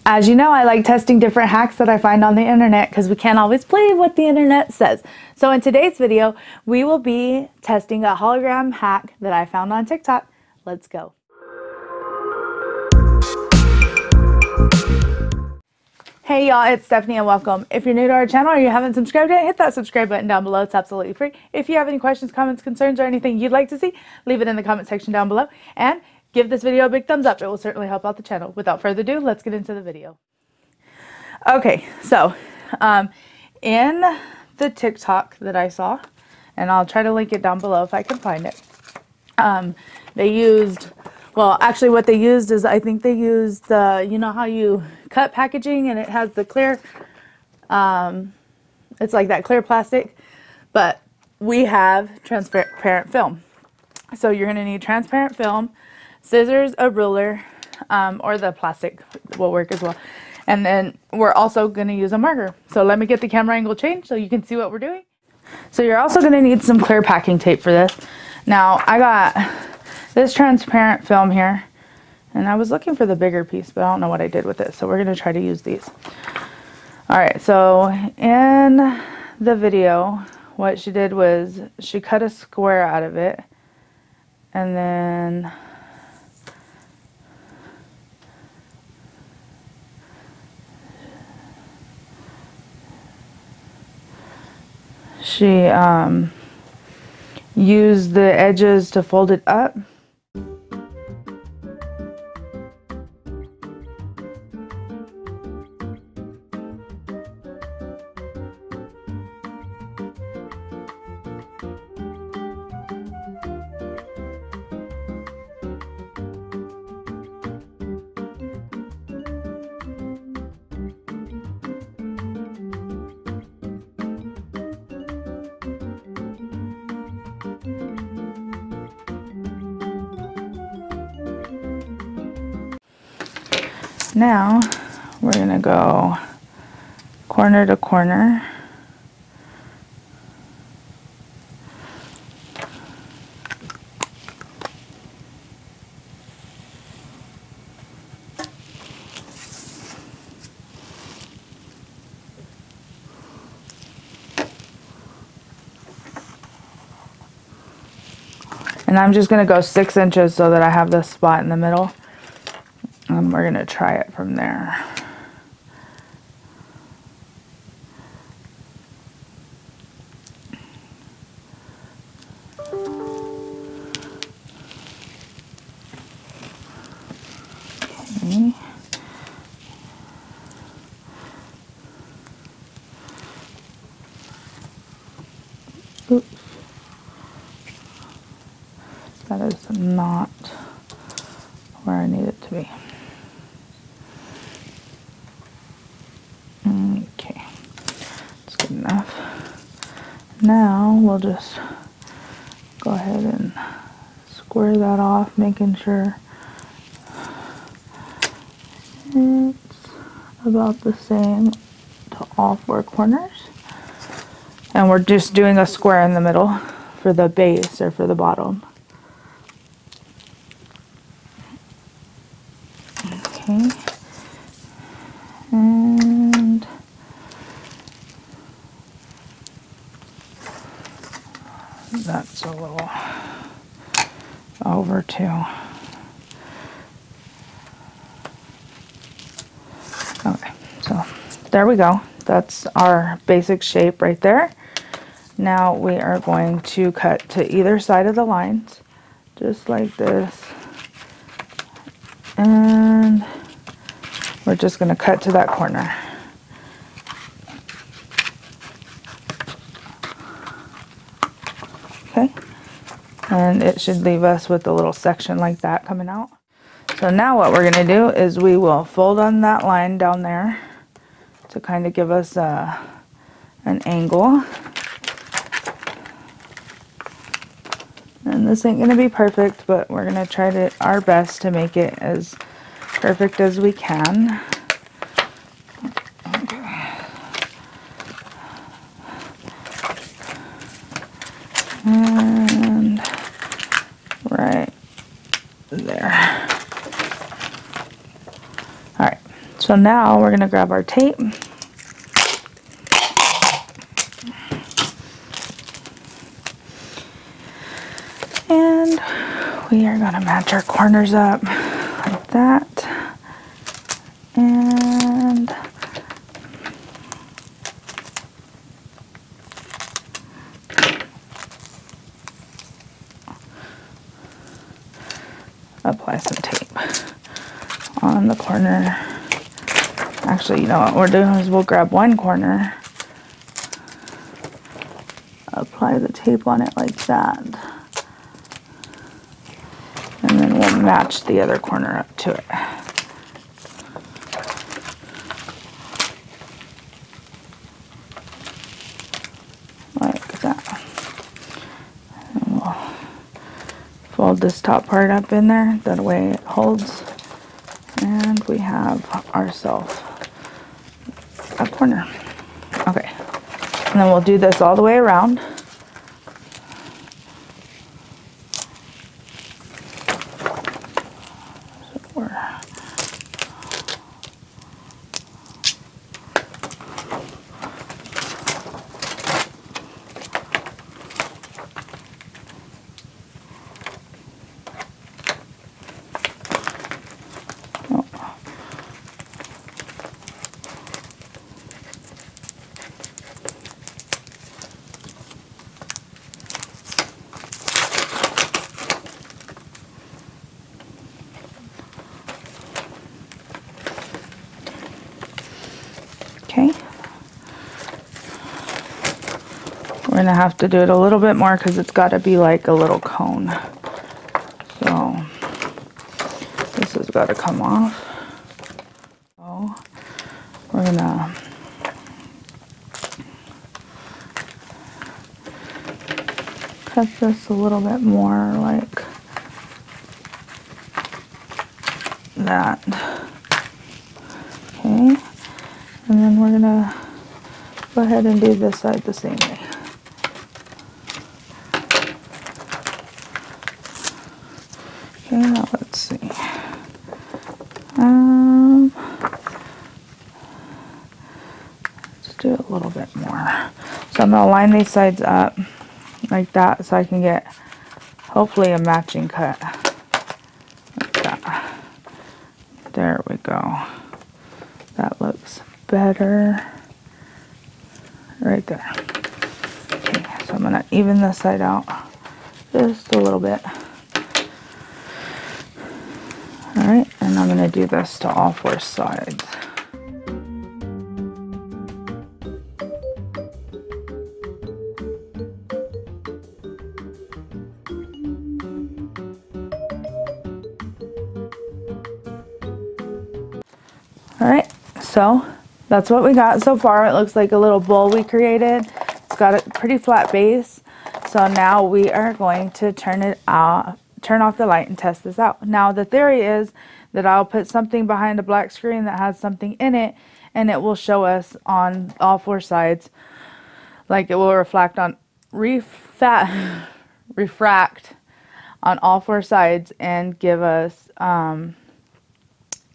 As you know, I like testing different hacks that I find on the internet because we can't always believe what the internet says. So in today's video, we will be testing a hologram hack that I found on TikTok. Let's go. Hey y'all, it's Stephanie and welcome. If you're new to our channel or you haven't subscribed yet, hit that subscribe button down below. It's absolutely free. If you have any questions, comments, concerns, or anything you'd like to see, leave it in the comment section down below. And give this video a big thumbs up. It will certainly help out the channel. Without further ado, let's get into the video. Okay, so in the TikTok that I saw, and I'll try to link it down below if I can find it, they used, well, actually what they used is, I think they used the, you know how you cut packaging and it has the clear, it's like that clear plastic, but we have transparent film. So you're going to need transparent film, scissors, a ruler, or the plastic will work as well. And then we're also going to use a marker. So let me get the camera angle changed so you can see what we're doing. So you're also going to need some clear packing tape for this. Now I got this transparent film here, and I was looking for the bigger piece, but I don't know what I did with it. So we're going to try to use these. All right, so in the video, what she did was she cut a square out of it, and then she used the edges to fold it up. Now we're going to go corner to corner. And I'm just going to go 6 inches so that I have this spot in the middle. And we're going to try it from there. Okay. Oops. That is not where I need it to be. Okay, that's good enough. Now we'll just go ahead and square that off, making sure it's about the same to all 4 corners. And we're just doing a square in the middle for the base or for the bottom. Okay. And that's a little over too. Okay, so there we go. That's our basic shape right there. Now we are going to cut to either side of the lines, just like this. And we're just going to cut to that corner. Okay, and it should leave us with a little section like that coming out. So now what we're going to do is we will fold on that line down there to kind of give us an angle. And this ain't going to be perfect, but we're going to try our best to make it as perfect as we can. Okay. And right there. Alright, so So now we're going to grab our tape. And we are going to match our corners up like that. And apply some tape on the corner. Actually, you know what we're doing is we'll grab one corner, apply the tape on it like that, and then we'll match the other corner up to it. Like that. And we'll fold this top part up in there, that way it holds, and we have ourselves a corner. Okay, and then we'll do this all the way around. Okay, we're gonna have to do it a little bit more because it's got to be like a little cone. So this has got to come off. So we're gonna cut this a little bit more like that. Okay. And then we're going to go ahead and do this side the same way. Okay, now let's see. Let's do a little bit more. So I'm going to line these sides up like that so I can get hopefully a matching cut. Like that. There we go. That looks better right there. Okay, so I'm gonna even this side out just a little bit. All right, and I'm gonna do this to all four sides. All right, so that's what we got so far. It looks like a little bowl we created. It's got a pretty flat base. So now we are going to turn off the light and test this out. Now the theory is that I'll put something behind a black screen that has something in it, and it will show us on all four sides. Like it will refract on refract on all four sides and give us an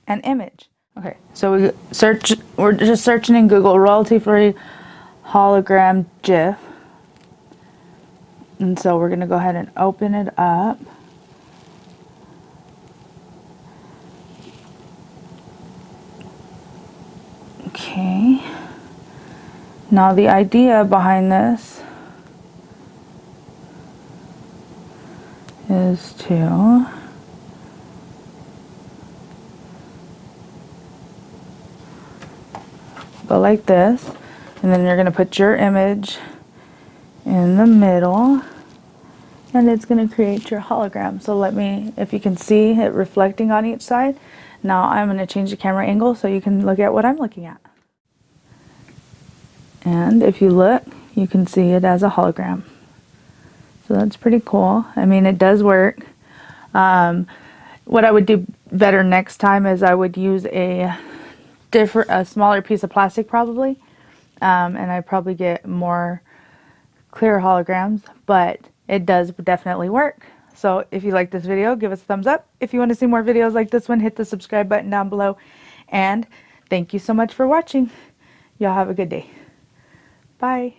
image. Okay, so we're just searching in Google royalty-free hologram GIF. And so we're going to go ahead and open it up. Okay. Now the idea behind this is to go like this, and then you're going to put your image in the middle, and it's going to create your hologram. So let me, if you can see it reflecting on each side. Now I'm going to change the camera angle so you can look at what I'm looking at. And if you look, you can see it as a hologram. So that's pretty cool. I mean, it does work. What I would do better next time is I would use a smaller piece of plastic probably, and I'd probably get more clear holograms, but it does definitely work. So if you like this video, give us a thumbs up. If you want to see more videos like this one, hit the subscribe button down below and Thank you so much for watching. Y'all have a good day. Bye.